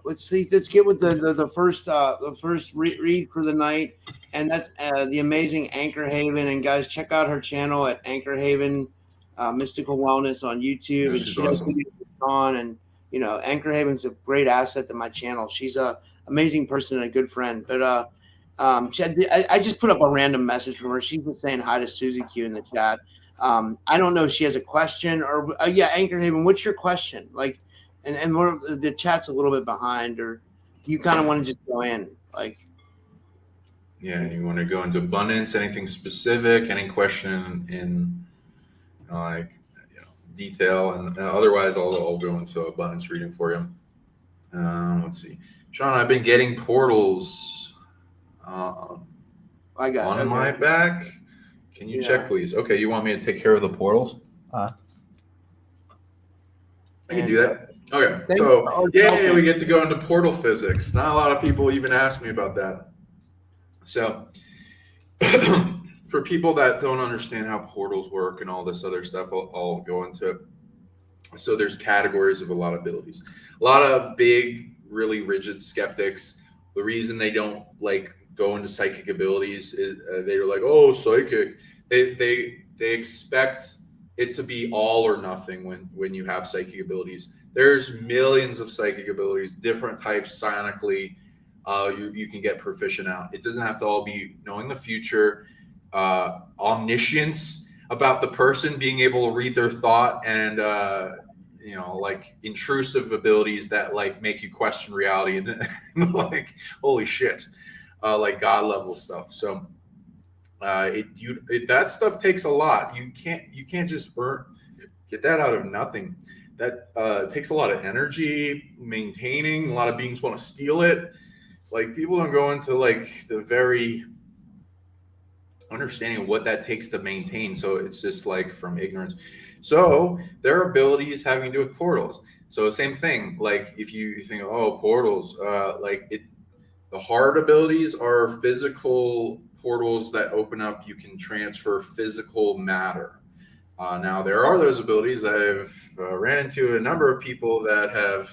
let's see. Let's get with the first read for the night, and that's the amazing AnchorHaven. And guys, check out her channel at AnchorHaven Mystical Wellness on YouTube, Yeah, and she's she does awesome. videos with Sean. And AnchorHaven's a great asset to my channel. She's a amazing person and a good friend. But I just put up a random message from her. She was saying hi to Susie Q in the chat. I don't know if she has a question or yeah, AnchorHaven. What's your question? Like, and more the chat's a little bit behind, or do you kind of want to just go in? Like, Yeah, you want to go into abundance, anything specific, any question in like detail, and otherwise I'll go into abundance reading for you. Let's see, Sean, I've been getting portals I got on my back. Can you check, please? Okay, you want me to take care of the portals? I can do that. Okay, so yeah, we get to go into portal physics. Not a lot of people even ask me about that. So for people that don't understand how portals work and all this other stuff, I'll go into it. So there's categories of a lot of abilities. A lot of big, really rigid skeptics, the reason they don't like go into psychic abilities is they're like, oh, psychic. They expect it to be all or nothing when you have psychic abilities. There's millions of psychic abilities, different types psionically. You can get proficient out. It doesn't have to all be knowing the future, omniscience about the person, being able to read their thought, and like intrusive abilities that like make you question reality and like holy shit, like God level stuff. So that stuff takes a lot. You can't just get that out of nothing. That takes a lot of energy maintaining. A lot of beings want to steal it. Like people don't go into like the very understanding of what that takes to maintain. So it's just like from ignorance. So their abilities having to do with portals. So same thing. Like if you think, oh, portals, the hard abilities are physical portals that open up. You can transfer physical matter. Now there are those abilities that I've ran into a number of people that have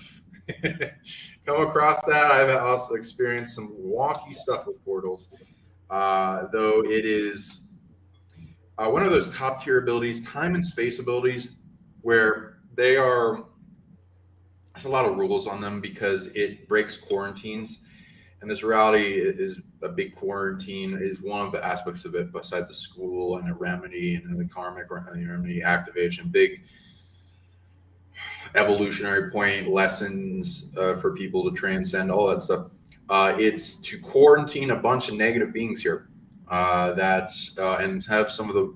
come across that. I've also experienced some wonky stuff with portals. Though it is one of those top tier abilities, time and space abilities, where there's a lot of rules on them because it breaks quarantines. And this reality is a big quarantine, is one of the aspects of it, besides the school and the remedy and the karmic remedy activation, big evolutionary point, lessons for people to transcend, all that stuff. It's to quarantine a bunch of negative beings here and have some of the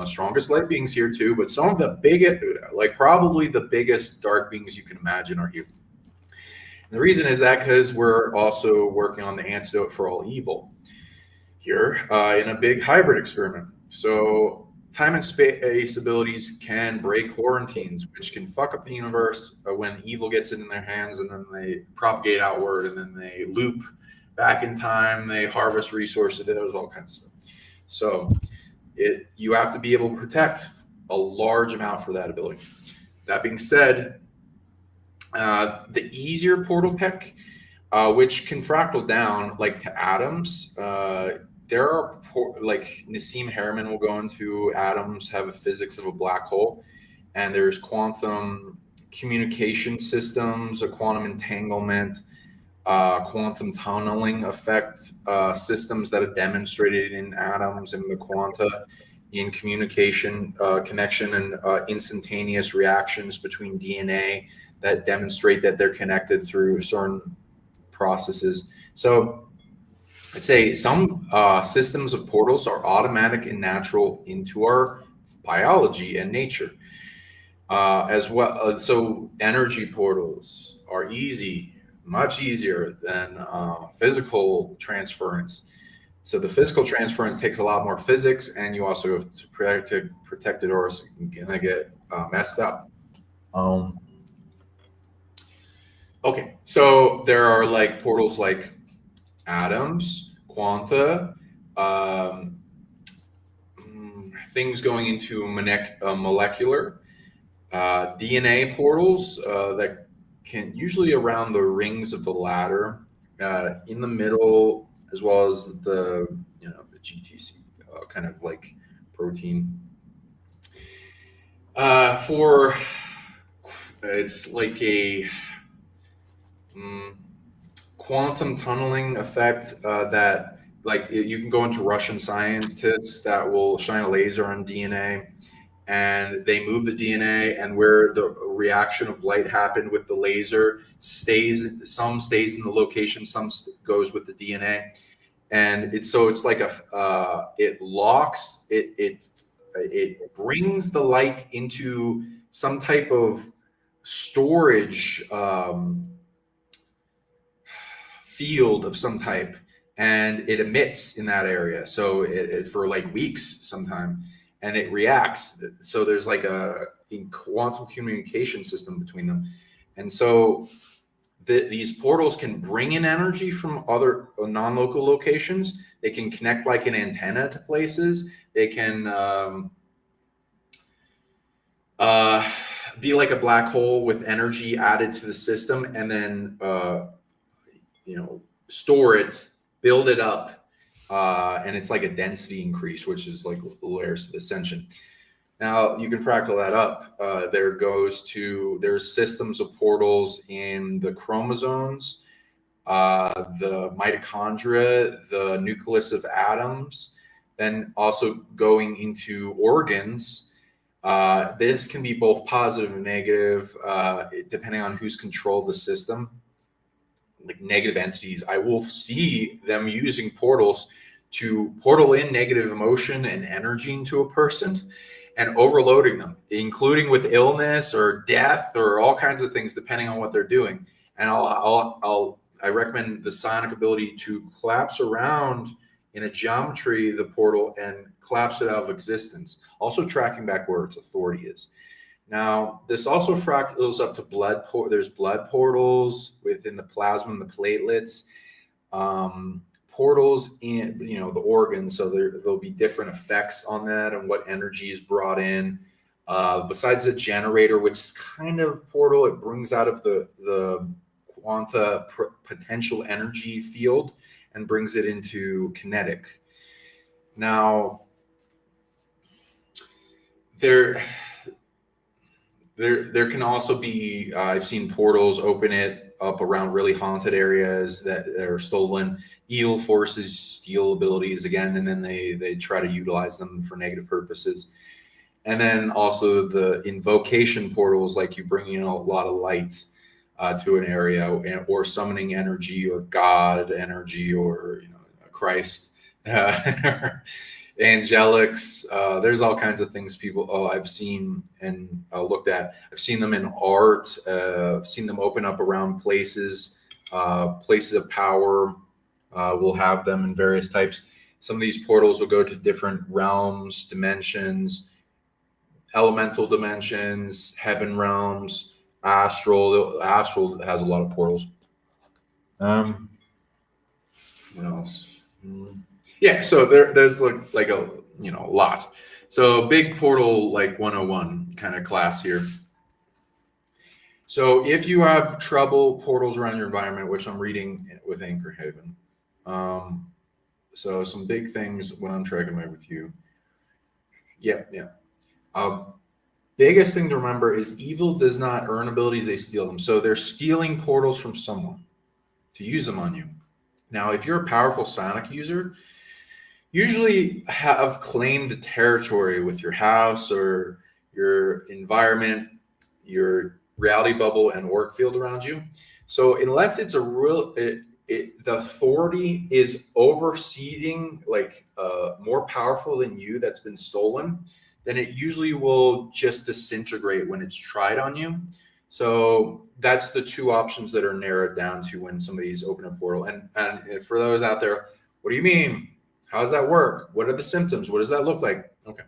strongest light beings here too, but some of the biggest, like probably the biggest dark beings you can imagine are here. And the reason is that because we're also working on the antidote for all evil here in a big hybrid experiment. So time and space abilities can break quarantines, which can fuck up the universe when evil gets it in their hands, and then they propagate outward, and then they loop back in time. They harvest resources. There's all kinds of stuff. So you have to be able to protect a large amount for that ability. That being said, the easier portal tech, which can fractal down like to atoms, there are like Nassim Harriman will go into atoms have a physics of a black hole, and there's quantum communication systems, a quantum entanglement, quantum tunneling effect systems that are demonstrated in atoms and the quanta in communication, connection, and instantaneous reactions between DNA that demonstrate that they're connected through certain processes. So I'd say some systems of portals are automatic and natural into our biology and nature as well. So energy portals are easy, much easier than physical transference. So the physical transference takes a lot more physics, and you also have to protect it, or it's gonna get messed up. Okay, so there are like portals like atoms, quanta, things going into molecular, DNA portals that can usually around the rings of the ladder, in the middle, as well as the the GTC kind of like protein. For it's like a quantum tunneling effect that like you can go into Russian scientists that will shine a laser on DNA and they move the DNA, and where the reaction of light happened with the laser some stays in the location, some goes with the DNA, and it's like it locks it brings the light into some type of storage field of some type, and it emits in that area. So it for like weeks sometime, and it reacts. So there's like a quantum communication system between them, and so these portals can bring in energy from other non-local locations. They can connect like an antenna to places. They can be like a black hole with energy added to the system, and then store it, build it up, and it's like a density increase, which is like layers to the ascension. Now you can fractal that up. There's systems of portals in the chromosomes, the mitochondria, the nucleus of atoms, then also going into organs. This can be both positive and negative, depending on who's controlled the system. Like negative entities, I will see them using portals to portal in negative emotion and energy into a person and overloading them, including with illness or death or all kinds of things, depending on what they're doing. And I recommend the psionic ability to collapse around in a geometry the portal and collapse it out of existence, also tracking back where its authority is. Now, this also fractals up to blood. There's blood portals within the plasma and the platelets. Portals in the organs, so there'll be different effects on that and what energy is brought in. Besides the generator, which is kind of portal, it brings out of the quanta potential energy field and brings it into kinetic. Now, there can also be, I've seen portals open it up around really haunted areas that are stolen. Evil forces steal abilities again, and then they try to utilize them for negative purposes. And then also the invocation portals, like you bring in a lot of light to an area, or summoning energy or God energy or Christ. Angelics, there's all kinds of things I've seen and looked at. I've seen them in art, I've seen them open up around places of power. We'll have them in various types. Some of these portals will go to different realms, dimensions, elemental dimensions, heaven realms, astral. The astral has a lot of portals. What else? Yeah, so there's like a lot. So big portal like 101 kind of class here. So if you have trouble portals around your environment, which I'm reading with AnchorHaven, so some big things when I'm tracking with you. Yeah. Biggest thing to remember is evil does not earn abilities; they steal them. So they're stealing portals from someone to use them on you. Now, if you're a powerful psionic user, usually have claimed territory with your house or your environment, your reality bubble and work field around you. So unless it's the authority is overseeing like more powerful than you that's been stolen, then it usually will just disintegrate when it's tried on you. So that's the two options that are narrowed down to when somebody's open a portal. And for those out there, what do you mean? How does that work? What are the symptoms? What does that look like? Okay.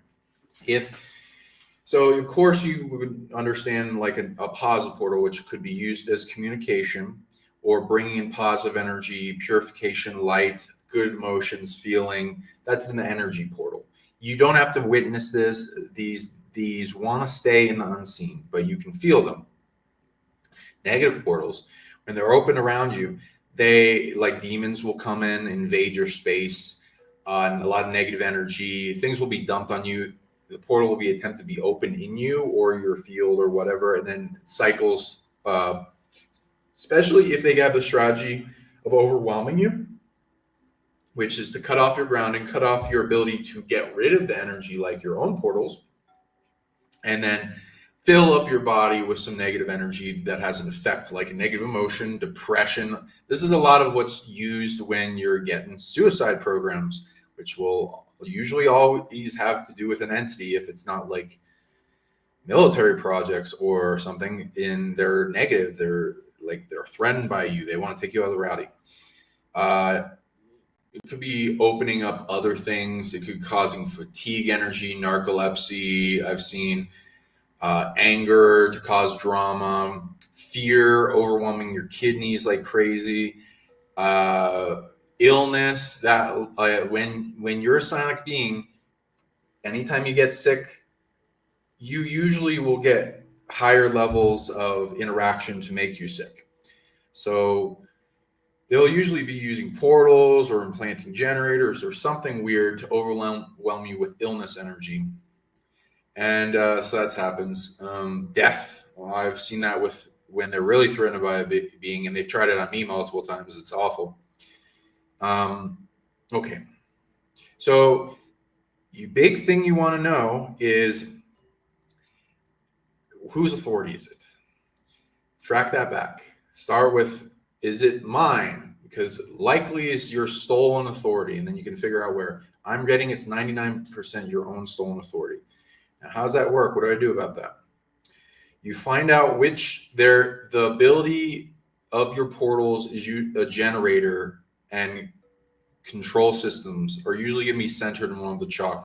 So of course you would understand like a positive portal, which could be used as communication or bringing in positive energy, purification, light, good emotions, feeling. That's in the energy portal. You don't have to witness this. These want to stay in the unseen, but you can feel them. Negative portals, when they're open around you, they, like demons, will come in, invade your space, and a lot of negative energy. Things will be dumped on you. The portal will be attempted to be open in you or your field or whatever, and then cycles. Especially if they have the strategy of overwhelming you, which is to cut off your grounding, cut off your ability to get rid of the energy, like your own portals, and then fill up your body with some negative energy that has an effect, like a negative emotion, depression. This is a lot of what's used when you're getting suicide programs, which will usually always have to do with an entity. If it's not like military projects or something, they're negative, they're threatened by you, they want to take you out of the rally. It could be opening up other things. It could be causing fatigue energy, narcolepsy. I've seen anger to cause drama, fear overwhelming your kidneys like crazy, illness. That when you're a psionic being, anytime you get sick, you usually will get higher levels of interaction to make you sick. So they'll usually be using portals or implanting generators or something weird to overwhelm you with illness energy. And so that happens. Death. Well, I've seen that with when they're really threatened by a being, and they've tried it on me multiple times. It's awful. Okay. So the big thing you want to know is, whose authority is it? Track that back. Start with, is it mine? Because likely is your stolen authority, and then you can figure out where. I'm getting it's 99% your own stolen authority. Now, how does that work? What do I do about that? You find out the ability of your portals is a generator, and control systems are usually going to be centered in one of the chakras.